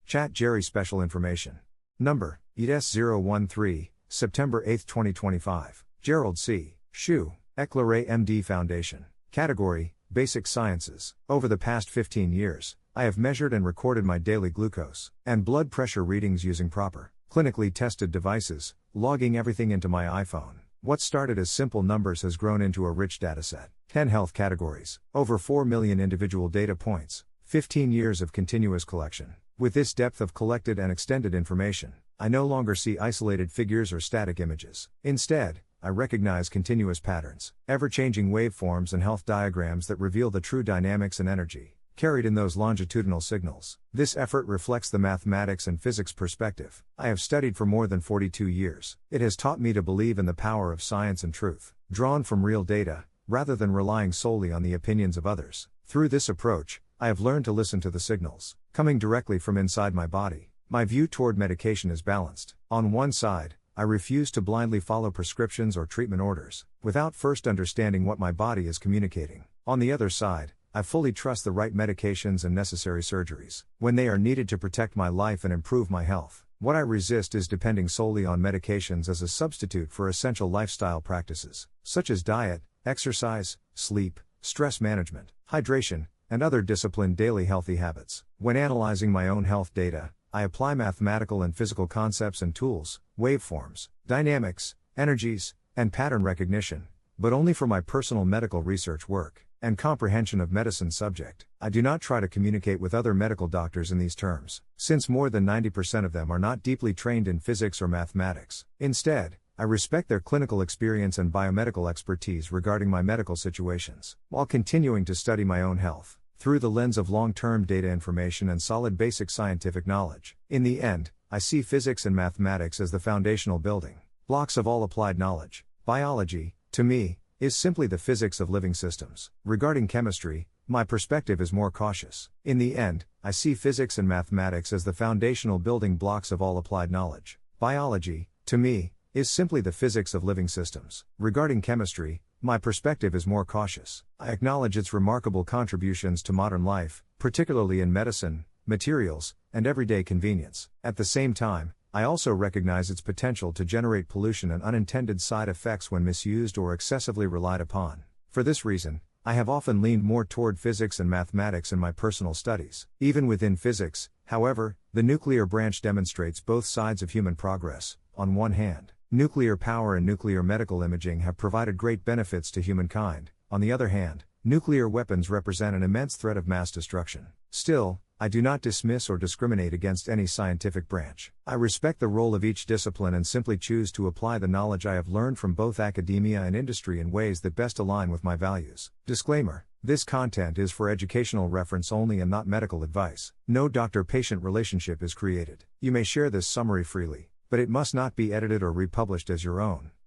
ChatGerry Special Information. No.YT-S013, September 8, 2025. Gerald C. Shu, EclaireMD Foundation. Category: Basic Sciences. Over the past 15 years, I have measured and recorded my daily glucose and blood pressure readings using proper, clinically tested devices, logging everything into my iPhone. What started as simple numbers has grown into a rich dataset. 10 health categories, over 4 million individual data points, 15 years of continuous collection. With this depth of collected and extended information, I no longer see isolated figures or static images. Instead, I recognize continuous patterns, ever-changing waveforms and health diagrams that reveal the true dynamics and energy carried in those longitudinal signals. This effort reflects the mathematics and physics perspective I have studied for more than 42 years. It has taught me to believe in the power of science and truth, drawn from real data, rather than relying solely on the opinions of others. Through this approach, I have learned to listen to the signals coming directly from inside my body. My view toward medication is balanced. On one side, I refuse to blindly follow prescriptions or treatment orders, without first understanding what my body is communicating. On the other side, I fully trust the right medications and necessary surgeries when they are needed to protect my life and improve my health. What I resist is depending solely on medications as a substitute for essential lifestyle practices, such as diet, exercise, sleep, stress management, hydration, and other disciplined daily healthy habits. When analyzing my own health data, I apply mathematical and physical concepts and tools, waveforms, dynamics, energies, and pattern recognition, but only for my personal medical research work and comprehension of medicine subject. I do not try to communicate with other medical doctors in these terms, since more than 90% of them are not deeply trained in physics or mathematics. Instead, I respect their clinical experience and biomedical expertise regarding my medical situations, while continuing to study my own health through the lens of long-term data information and solid basic scientific knowledge. In the end, I see physics and mathematics as the foundational building blocks of all applied knowledge. Biology, to me, is simply the physics of living systems. Regarding chemistry, my perspective is more cautious. In the end, I see physics and mathematics as the foundational building blocks of all applied knowledge. Biology, to me, is simply the physics of living systems. Regarding chemistry, my perspective is more cautious. I acknowledge its remarkable contributions to modern life, particularly in medicine, materials, and everyday convenience. At the same time, I also recognize its potential to generate pollution and unintended side effects when misused or excessively relied upon. For this reason, I have often leaned more toward physics and mathematics in my personal studies. Even within physics, however, the nuclear branch demonstrates both sides of human progress. On one hand, nuclear power and nuclear medical imaging have provided great benefits to humankind. On the other hand, nuclear weapons represent an immense threat of mass destruction. Still, I do not dismiss or discriminate against any scientific branch. I respect the role of each discipline and simply choose to apply the knowledge I have learned from both academia and industry in ways that best align with my values. Disclaimer: this content is for educational reference only and not medical advice. No doctor-patient relationship is created. You may share this summary freely, but it must not be edited or republished as your own.